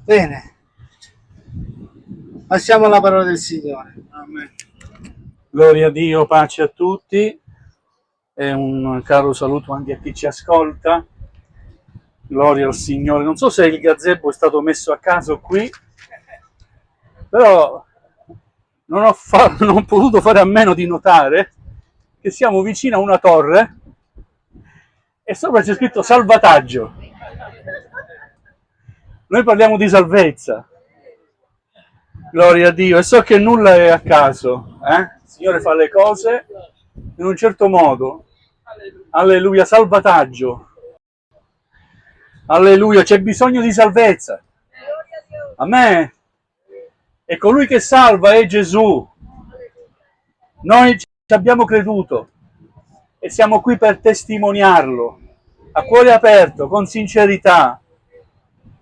Bene, passiamo alla parola del Signore. Amen. Gloria a Dio, pace a tutti e un caro saluto anche a chi ci ascolta. Gloria al Signore. Non so se il gazebo è stato messo a caso qui, però non ho potuto fare a meno di notare che siamo vicino a una torre e sopra c'è scritto salvataggio. Noi parliamo di salvezza. Gloria a Dio. E so che nulla è a caso. Il Signore fa le cose in un certo modo. Alleluia, salvataggio. Alleluia, c'è bisogno di salvezza. Amen. E colui che salva è Gesù. Noi ci abbiamo creduto e siamo qui per testimoniarlo a cuore aperto, con sincerità.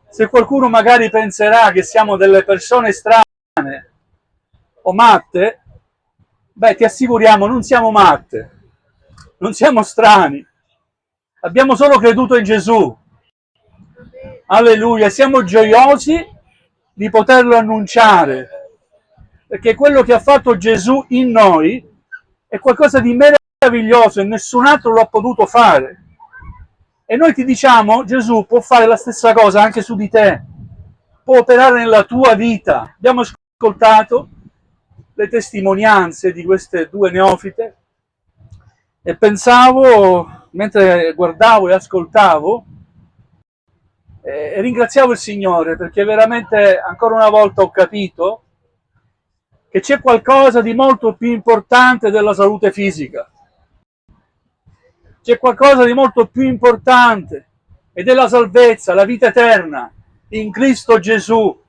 Se qualcuno magari penserà che siamo delle persone strane o matte, beh, ti assicuriamo, non siamo matte, non siamo strani, abbiamo solo creduto in Gesù. Alleluia, siamo gioiosi di poterlo annunciare, perché quello che ha fatto Gesù in noi è qualcosa di meraviglioso e nessun altro lo ha potuto fare. E noi ti diciamo, Gesù può fare la stessa cosa anche su di te, può operare nella tua vita. Abbiamo ascoltato le testimonianze di queste due neofite e pensavo, mentre guardavo e ascoltavo, e ringraziavo il Signore perché veramente ancora una volta ho capito che c'è qualcosa di molto più importante della salute fisica. C'è qualcosa di molto più importante ed è la salvezza, la vita eterna in Cristo Gesù.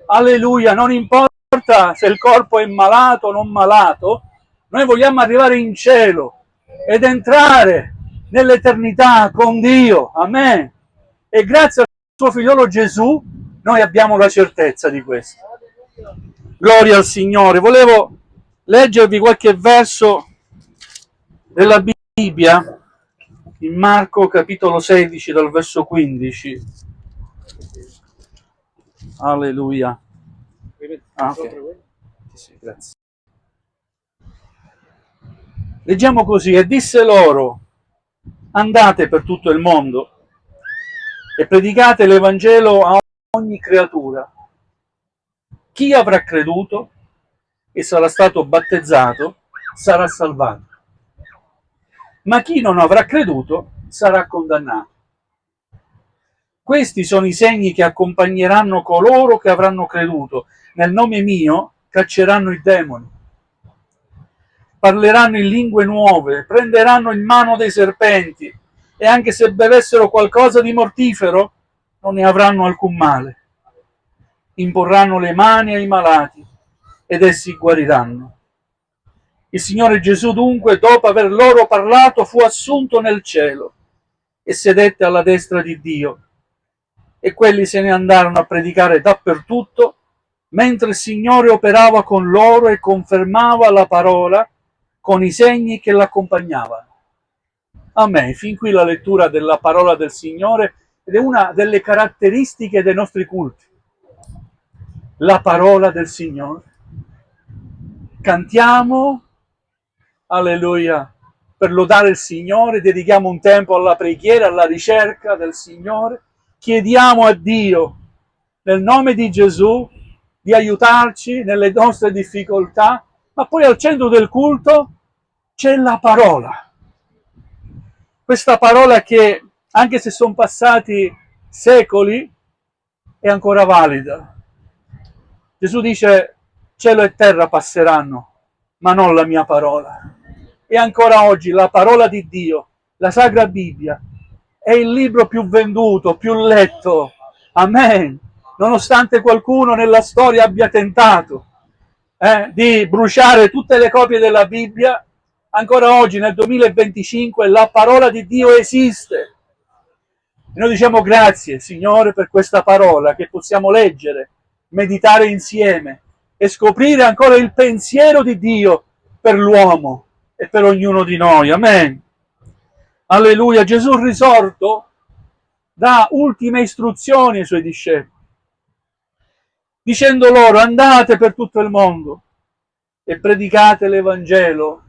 Alleluia, non importa se il corpo è malato o non malato, noi vogliamo arrivare in cielo ed entrare nell'eternità con Dio. Amen. E grazie al suo figliolo Gesù noi abbiamo la certezza di questo. Gloria al Signore. Volevo leggervi qualche verso della Bibbia in Marco capitolo 16 dal verso 15. Alleluia. Okay. Sì, grazie. Leggiamo così: e disse loro: andate per tutto il mondo e predicate l'Evangelo a ogni creatura. Chi avrà creduto e sarà stato battezzato sarà salvato, ma chi non avrà creduto sarà condannato. Questi sono i segni che accompagneranno coloro che avranno creduto. Nel nome mio cacceranno i demoni, parleranno in lingue nuove, prenderanno in mano dei serpenti e anche se bevessero qualcosa di mortifero non ne avranno alcun male. Imporranno le mani ai malati ed essi guariranno. Il Signore Gesù dunque, dopo aver loro parlato, fu assunto nel cielo e sedette alla destra di Dio. E quelli se ne andarono a predicare dappertutto, mentre il Signore operava con loro e confermava la parola con i segni che l'accompagnavano. Amen. Fin qui la lettura della parola del Signore ed è una delle caratteristiche dei nostri culti. La parola del Signore. Cantiamo, alleluia, per lodare il Signore, dedichiamo un tempo alla preghiera, alla ricerca del Signore, chiediamo a Dio, nel nome di Gesù, di aiutarci nelle nostre difficoltà, ma poi al centro del culto c'è la parola. Questa parola che, anche se sono passati secoli, è ancora valida. Gesù dice: cielo e terra passeranno, ma non la mia parola. E ancora oggi la parola di Dio, la Sacra Bibbia, è il libro più venduto, più letto. Amen. Nonostante qualcuno nella storia abbia tentato di bruciare tutte le copie della Bibbia, ancora oggi nel 2025 la parola di Dio esiste. E noi diciamo grazie, Signore, per questa parola che possiamo leggere, meditare insieme e scoprire ancora il pensiero di Dio per l'uomo e per ognuno di noi. Amen. Alleluia. Gesù risorto dà ultime istruzioni ai suoi discepoli. dicendo loro: andate per tutto il mondo e predicate l'Evangelo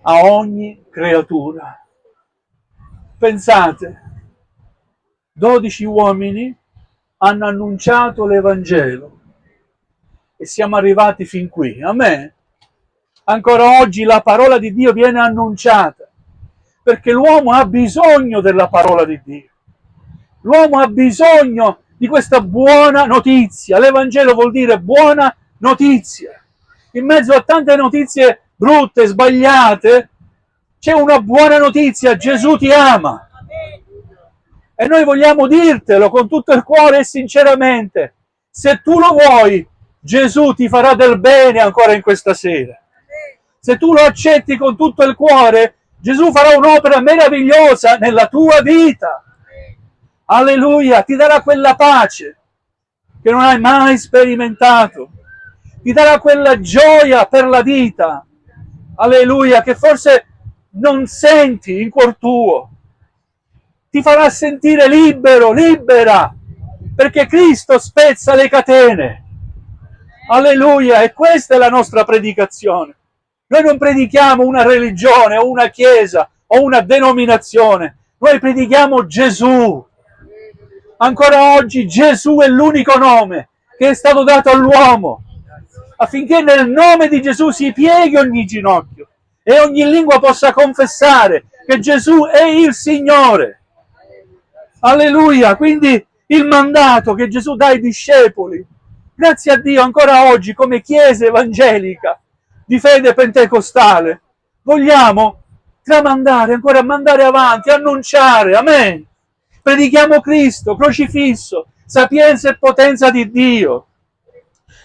a ogni creatura. Pensate, 12 uomini hanno annunciato l'Evangelo e siamo arrivati fin qui. Amen. Ancora oggi la parola di Dio viene annunciata perché l'uomo ha bisogno della parola di Dio. L'uomo ha bisogno di questa buona notizia. L'Evangelo vuol dire buona notizia. In mezzo a tante notizie brutte, sbagliate, c'è una buona notizia: Gesù ti ama. E noi vogliamo dirtelo con tutto il cuore e sinceramente. Se tu lo vuoi, Gesù ti farà del bene ancora in questa sera. Se tu lo accetti con tutto il cuore, Gesù farà un'opera meravigliosa nella tua vita. Alleluia, ti darà quella pace che non hai mai sperimentato. Ti darà quella gioia per la vita. Alleluia, che forse non senti in cuor tuo. Ti farà sentire libero, libera, perché Cristo spezza le catene. Alleluia, e questa è la nostra predicazione. Noi non predichiamo una religione o una chiesa o una denominazione, noi predichiamo Gesù. Ancora oggi Gesù è l'unico nome che è stato dato all'uomo, affinché nel nome di Gesù si pieghi ogni ginocchio e ogni lingua possa confessare che Gesù è il Signore. Alleluia, quindi il mandato che Gesù dà ai discepoli, grazie a Dio ancora oggi come Chiesa evangelica di fede pentecostale, vogliamo tramandare, ancora mandare avanti, annunciare, amen. Predichiamo Cristo, crocifisso, sapienza e potenza di Dio.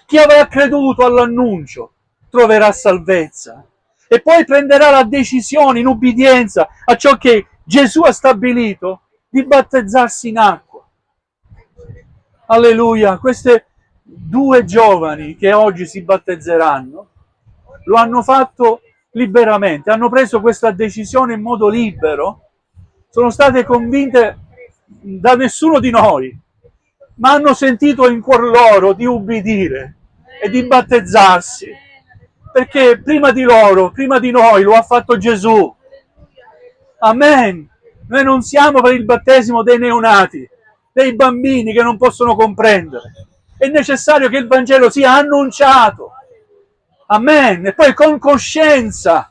Chi avrà creduto all'annuncio troverà salvezza e poi prenderà la decisione in ubbidienza a ciò che Gesù ha stabilito di battezzarsi in acqua. Alleluia, queste 2 giovani che oggi si battezzeranno lo hanno fatto liberamente, hanno preso questa decisione in modo libero, sono state convinte da nessuno di noi, ma hanno sentito in cuor loro di ubbidire e di battezzarsi, perché prima di loro, prima di noi lo ha fatto Gesù. Amen. Noi non siamo per il battesimo dei neonati, dei bambini che non possono comprendere. È necessario che il Vangelo sia annunciato. Amen. E poi con coscienza,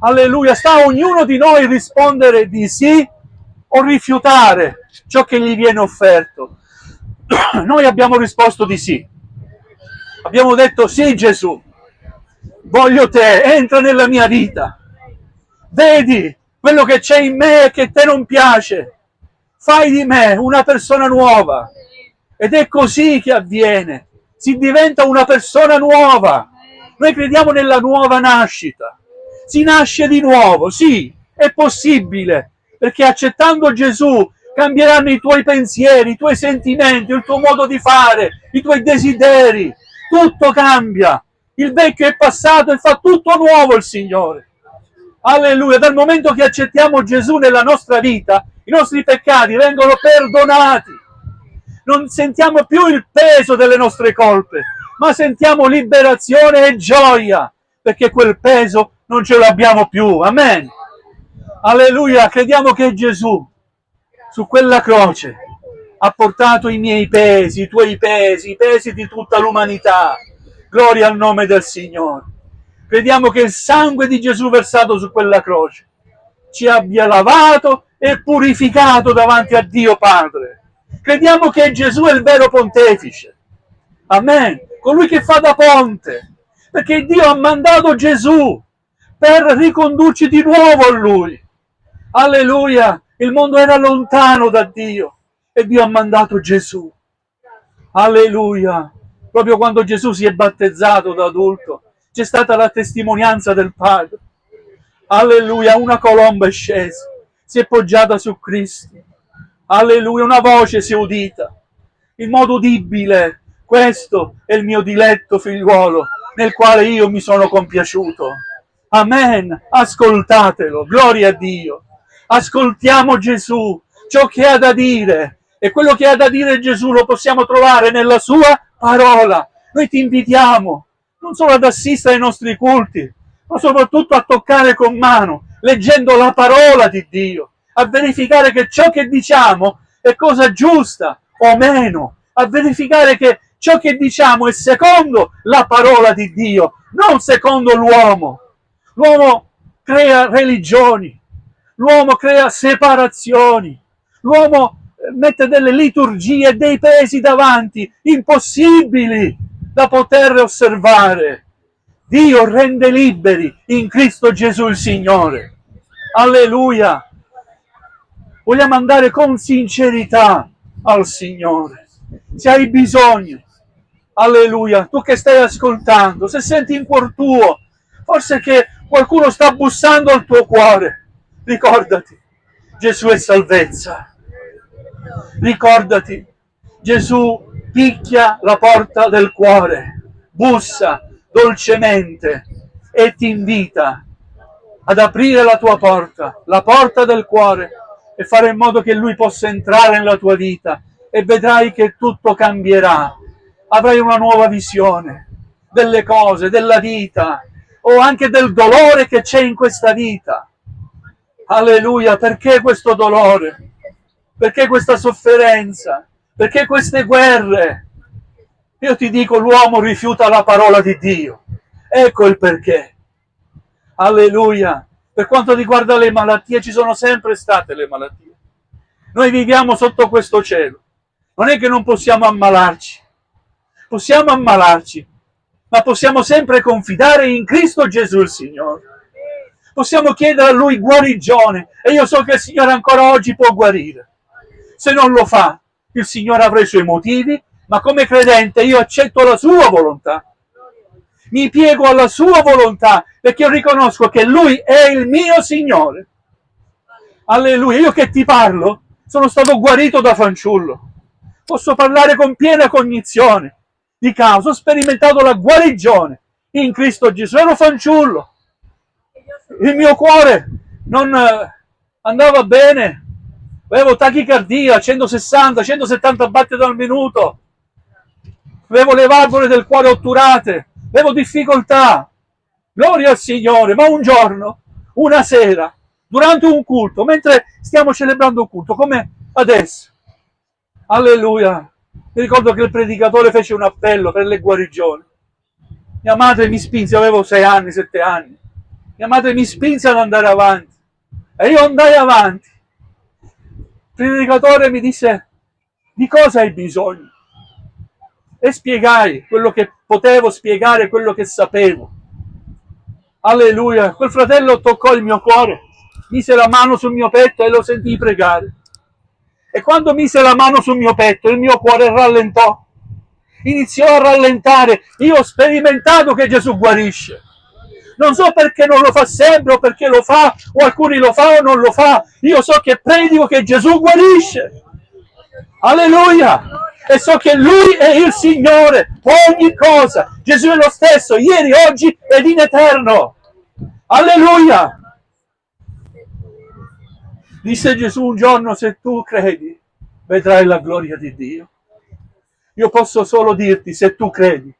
alleluia, sta a ognuno di noi rispondere di sì o rifiutare ciò che gli viene offerto. Noi abbiamo risposto di sì. Abbiamo detto: sì Gesù, voglio te, entra nella mia vita. Vedi quello che c'è in me e che te non piace. Fai di me una persona nuova. Ed è così che avviene. Si diventa una persona nuova. Noi crediamo nella nuova nascita. Si nasce di nuovo, sì, è possibile, perché accettando Gesù cambieranno i tuoi pensieri, i tuoi sentimenti, il tuo modo di fare, i tuoi desideri. Tutto cambia. Il vecchio è passato e fa tutto nuovo il Signore. Alleluia. Dal momento che accettiamo Gesù nella nostra vita, i nostri peccati vengono perdonati. Non sentiamo più il peso delle nostre colpe, ma sentiamo liberazione e gioia, perché quel peso non ce l'abbiamo più. Amen. Alleluia. Crediamo che Gesù su quella croce ha portato i miei pesi, i tuoi pesi, i pesi di tutta l'umanità. Gloria al nome del Signore. Crediamo che il sangue di Gesù versato su quella croce ci abbia lavato e purificato davanti a Dio Padre. Crediamo che Gesù è il vero pontefice. Amen. Colui che fa da ponte. Perché Dio ha mandato Gesù per ricondurci di nuovo a Lui. Alleluia. Il mondo era lontano da Dio e Dio ha mandato Gesù. Alleluia. Proprio quando Gesù si è battezzato da adulto, c'è stata la testimonianza del Padre. Alleluia. Una colomba è scesa, si è poggiata su Cristo. Alleluia. Una voce si è udita in modo udibile: questo è il mio diletto figliuolo nel quale io mi sono compiaciuto. Amen. Ascoltatelo. Gloria a Dio. Ascoltiamo Gesù, ciò che ha da dire. E quello che ha da dire Gesù lo possiamo trovare nella sua parola. Noi ti invitiamo non solo ad assistere ai nostri culti, ma soprattutto a toccare con mano, leggendo la parola di Dio, a verificare che ciò che diciamo è cosa giusta o meno, a verificare che ciò che diciamo è secondo la parola di Dio, non secondo l'uomo. L'uomo crea religioni, l'uomo crea separazioni, l'uomo mette delle liturgie e dei pesi davanti, impossibili da poter osservare. Dio rende liberi in Cristo Gesù il Signore. Alleluia! Vogliamo andare con sincerità al Signore. Se hai bisogno, alleluia, tu che stai ascoltando, se senti in cuor tuo, forse che qualcuno sta bussando al tuo cuore, ricordati, Gesù è salvezza. Ricordati, Gesù picchia la porta del cuore, bussa dolcemente e ti invita ad aprire la tua porta, la porta del cuore, e fare in modo che Lui possa entrare nella tua vita, e vedrai che tutto cambierà. Avrai una nuova visione delle cose, della vita, o anche del dolore che c'è in questa vita. Alleluia, perché questo dolore? Perché questa sofferenza? Perché queste guerre? Io ti dico, l'uomo rifiuta la parola di Dio. Ecco il perché. Alleluia. Per quanto riguarda le malattie, ci sono sempre state le malattie. Noi viviamo sotto questo cielo. Non è che non possiamo ammalarci. Possiamo ammalarci, ma possiamo sempre confidare in Cristo Gesù il Signore. Possiamo chiedere a Lui guarigione, e io so che il Signore ancora oggi può guarire. Se non lo fa, il Signore avrà i suoi motivi, ma come credente io accetto la sua volontà. Mi piego alla sua volontà, perché io riconosco che Lui è il mio Signore. Alleluia, io che ti parlo sono stato guarito da fanciullo. Posso parlare con piena cognizione di causa, ho sperimentato la guarigione in Cristo Gesù. Ero fanciullo, il mio cuore non andava bene, avevo tachicardia, 160-170 battiti al minuto, avevo le valvole del cuore otturate, avevo difficoltà. Gloria al Signore. Ma un giorno, una sera, durante un culto, mentre stiamo celebrando un culto, come adesso, alleluia, mi ricordo che il predicatore fece un appello per le guarigioni. Mia madre mi spinse, avevo 6 anni, 7 anni, mia madre mi spinse ad andare avanti, e io andai avanti. Il predicatore mi disse: di cosa hai bisogno? E spiegai quello che potevo spiegare, quello che sapevo. Alleluia, quel fratello toccò il mio cuore, mise la mano sul mio petto e lo sentii pregare. E quando mise la mano sul mio petto, il mio cuore rallentò, iniziò a rallentare. Io ho sperimentato che Gesù guarisce. Non so perché non lo fa sempre, o perché lo fa, o alcuni lo fa o non lo fa. Io so che predico che Gesù guarisce. Alleluia! E so che Lui è il Signore, ogni cosa. Gesù è lo stesso, ieri, oggi ed in eterno. Alleluia! Disse Gesù un giorno: se tu credi, vedrai la gloria di Dio. Io posso solo dirti, se tu credi,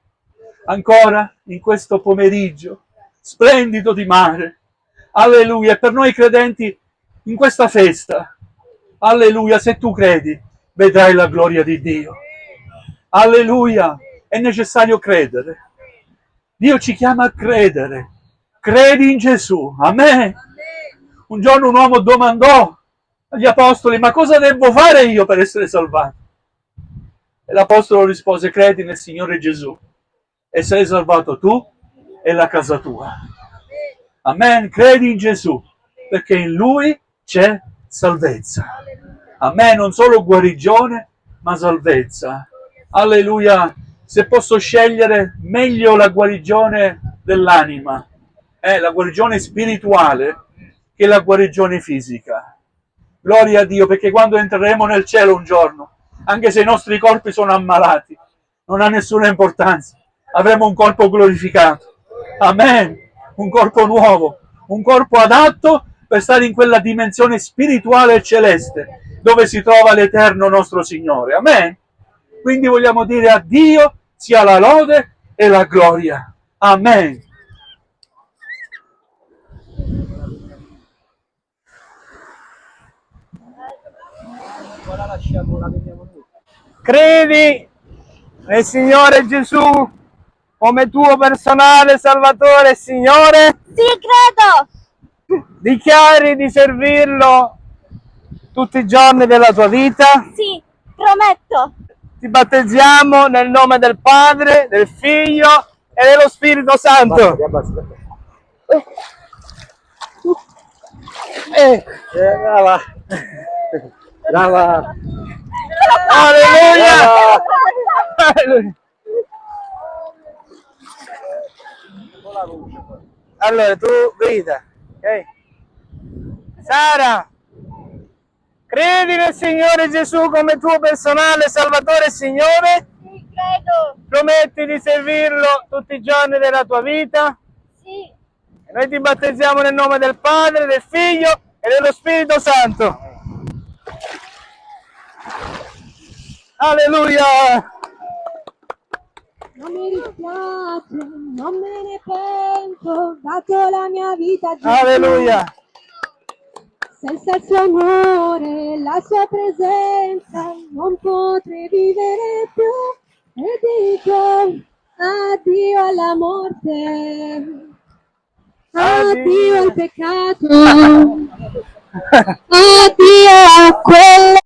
ancora in questo pomeriggio splendido di mare, alleluia, per noi credenti in questa festa, alleluia, se tu credi, vedrai la gloria di Dio. Alleluia, è necessario credere. Dio ci chiama a credere. Credi in Gesù, amen. Un giorno un uomo domandò agli apostoli: ma cosa devo fare io per essere salvato? E l'apostolo rispose: credi nel Signore Gesù e sei salvato tu e la casa tua. Amen, credi in Gesù, perché in Lui c'è salvezza. Amen, non solo guarigione, ma salvezza. Alleluia, se posso scegliere, meglio la guarigione dell'anima, la guarigione spirituale, che la guarigione fisica. Gloria a Dio, perché quando entreremo nel cielo un giorno, anche se i nostri corpi sono ammalati, non ha nessuna importanza, avremo un corpo glorificato. Amen, un corpo nuovo, un corpo adatto per stare in quella dimensione spirituale e celeste, dove si trova l'eterno nostro Signore. Amen. Quindi vogliamo dire a Dio sia la lode e la gloria. Amen. Credi nel Signore Gesù come tuo personale Salvatore e Signore? Sì, credo! Dichiari di servirlo tutti i giorni della tua vita? Sì, prometto! Ti battezziamo nel nome del Padre, del Figlio e dello Spirito Santo. Brava. Brava. Alleluia! Alleluia! Allora tu grida, ok? Sara, credi nel Signore Gesù come tuo personale Salvatore e Signore? Sì, credo! Prometti di servirlo tutti i giorni della tua vita? Sì! E noi ti battezziamo nel nome del Padre, del Figlio e dello Spirito Santo. Alleluia! Non mi dispiace, non me ne pento, dato la mia vita a Gesù. Alleluia! Senza il suo amore, la sua presenza, non potrei vivere più. E dico addio alla morte, addio al peccato, addio a quello